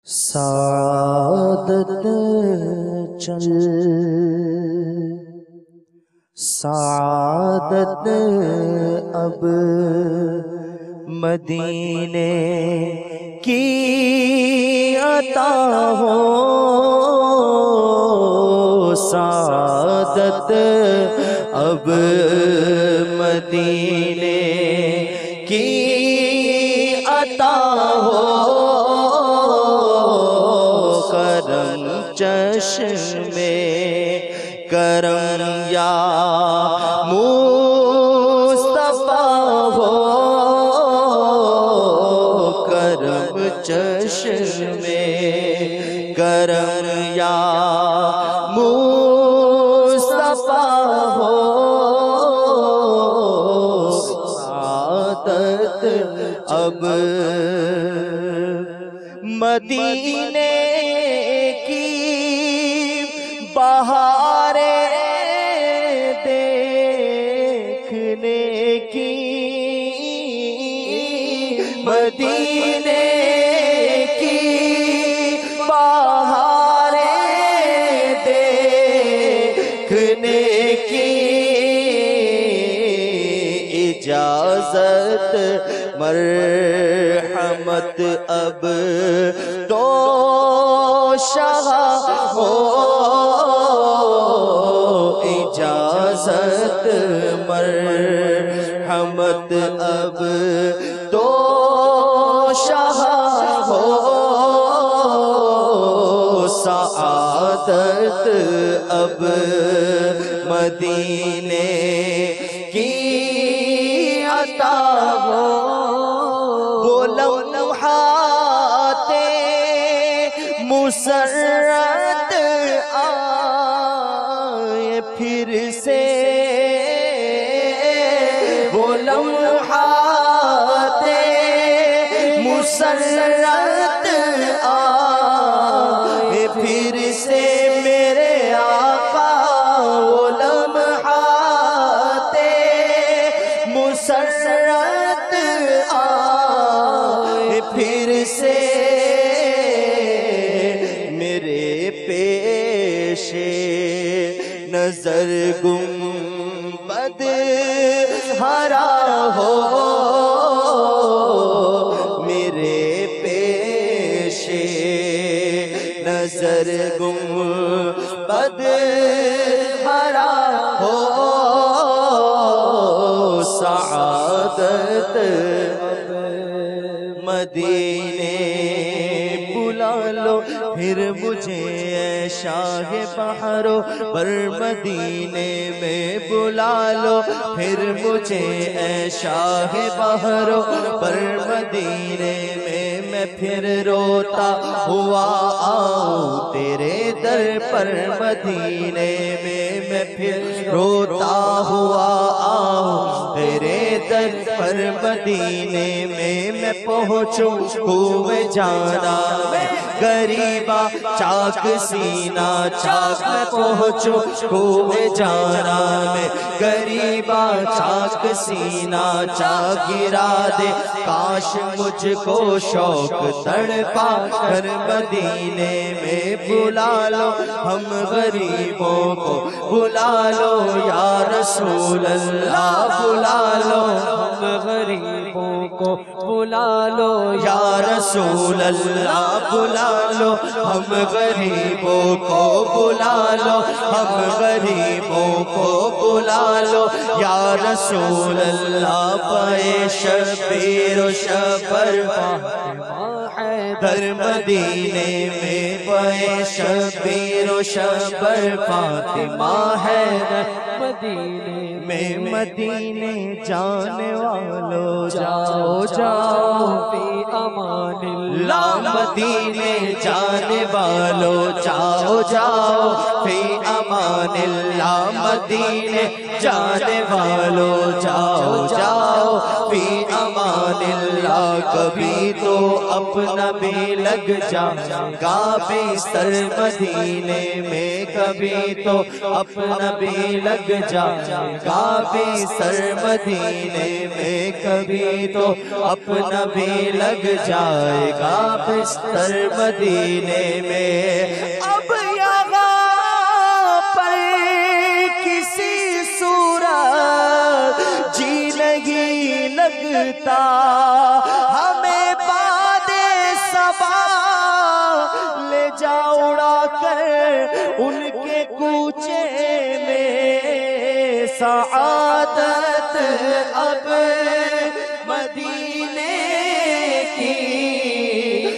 سعادت چل سعادت اب مدینے کی عطا ہو، سعادت اب مدینے کی عطا ہو، کرم چشم کرم یا مصطفیٰ ہو، کرم چشم کرم یا مصطفیٰ ہو، سعادت اب مدینے کی بہاریں دیکھنے کی، مدینے کی بہاریں دیکھنے کی اجازت مرحمت اب تو شاہ ہو، اجازت مرحمت اب تو شاہ ہو، سعادت اب مدینے کی عطا ہو، وہ لمحات مسرت آئے پھر سے، وہ لمحات مسرت آئے پھر سے میرے آقا، وہ لمحات مسرت آئے پھر سے میرے پیش نظر گنبد ہرا ہو، میرے پیش نظر گنبد ہرا ہو، سعادت مدینے بلا لو پھر مجھے اے شاہ بحرو بر، مدینے میں بلا لو پھر مجھے اے شاہ بحرو بر، مدینے میں پھر روتا ہوا آؤں تیرے در پر، مدینے میں پھر روتا ہوا آؤں تیرے در پر، مدینے میں پہنچوں ہوئے جانا میں غریبا چاک سینہ چاک، میں پہنچوں ہوئے جانا میں غریبا چاک سینہ چاک، گرا دے کاش مجھ کو شوق تڑپا کر، مدینے میں بلا لو ہم غریبوں کو، بلا لو یا رسول اللہ، بلا لو ہم غریبوں کو، بلا لو یا رسول اللہ، بلا لو ہم غریبوں کو، بلا لو ہم غریبوں کو، بلا لو یا رسول اللہ، پائے شبیر و شبر در مدینے میں، پائے شبیر و شبر فاطمہ ہے مدینے میں، مدینے جانے والو جاؤ جاؤ فی امان اللہ، مدینے جانے والو جاؤ جاؤ فی امان اللہ، مدینے جانے والو جاؤ جاؤ فی امان اللہ، کبھی تو اپنا بھی لگ جائے گا بستر مدینے میں، کبھی تو اپنا بھی لگ جائے گا بستر مدینے میں، کبھی تو اپنا بھی لگ لگ جائے گا بستر مدینے میں۔ اب یہاں پر کسی صورت جی نہیں لگتا، ہمیں باد صبا لے جا اڑا کر ان کے کوچے میں۔ سعادت اب مدینے کی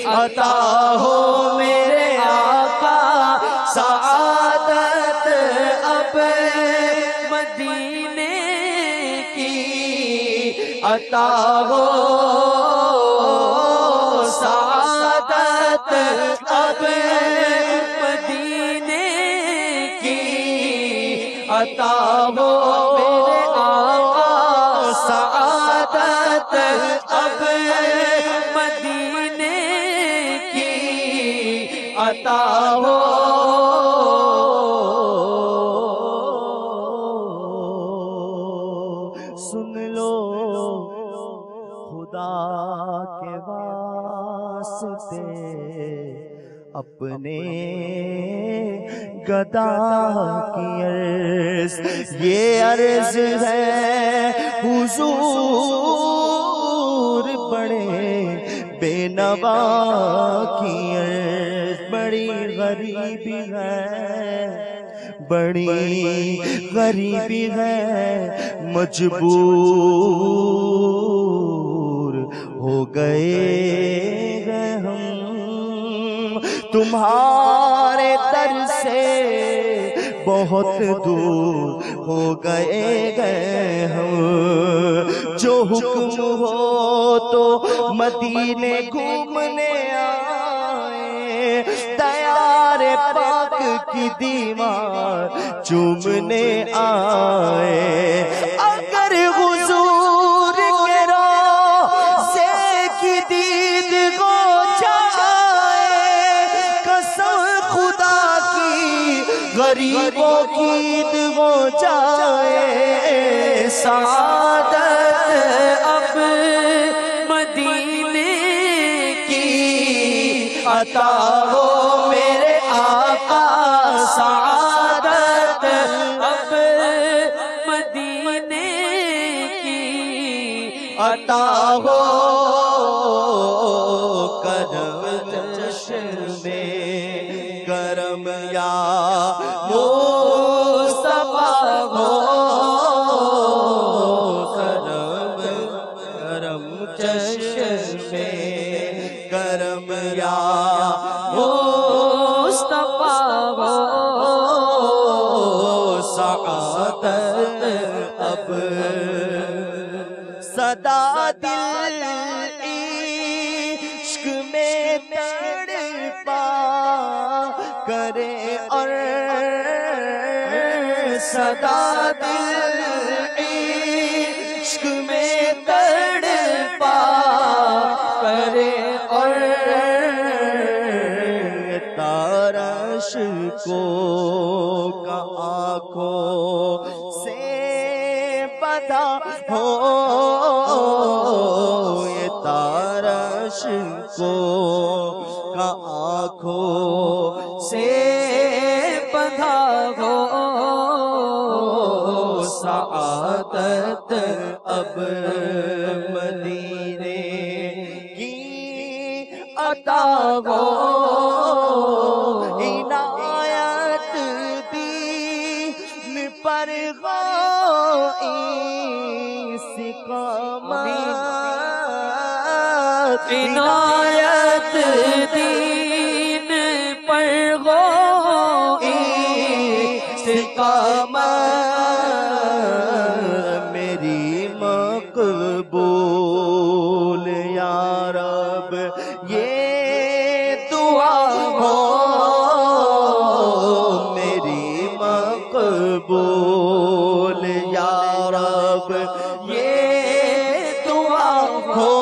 عطا ہو میرے آقا، سعادت اب مدینے کی عطا ہو، سعادت اب مدینے کی عطا ہو میرے آقا، سعادت اب مدینے کی عطا ہو۔ سن لو خدا کے واسطے اپنے گدا کی عرض، یہ عرض ہے حضور بڑے بے نوا کی عرض۔ بڑی غریبی ہے، بڑی غریبی ہے، مجبور ہو گئے ہم تمہارے در سے، بہت دور ہو گئے ہم۔ جو حکم ہو تو مدینے گھومنے آئے، دیار پاک کی دیوار چومنے آئے۔ اگر حضور کے روضے کی دید ہو جائے، قسم خدا کی غریبوں کی عید ہو جائے۔ سعادت اب مدینے کی عطا ہو میرے آقا، سعادت اب مدینے کی عطا ہو۔ کرم چشم میں کرم یا مصطفیٰ ہو، کرم کرم چشم میں کرم یا مصطفیٰ ہو، سعادت اب صدا دل عشق میں تڑپا کرے، اور صدا دل عشق میں تڑپا کرے، اور تارش کو کا آنکھوں سے بدا ہو، یہ تارش کو کا آنکھوں سے بدا ہو، سعادت اب مدینے کی عطا ہو۔ عنایت دین پر استقامت، عنایت دین پر استقامت، میری مقبول یا رب یہ دعا ہو، میری مقبول یا رب یہ دعا ہو۔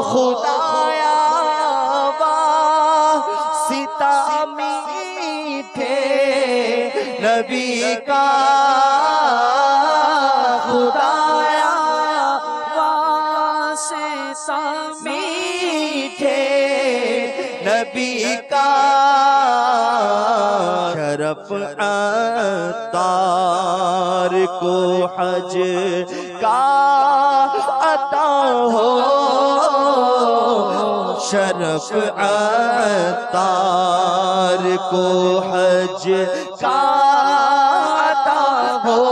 خدایا واسطہ میٹھے نبی کا، خدایا واسطہ نبی کا شرف عطار کو حج کا عطا ہو شرف عطار کو حج کا عطا ہو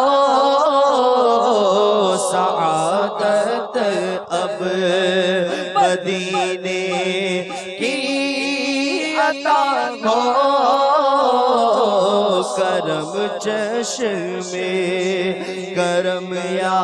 سعادت اب مدینے کی عطا ہو کرم چشم کرم یا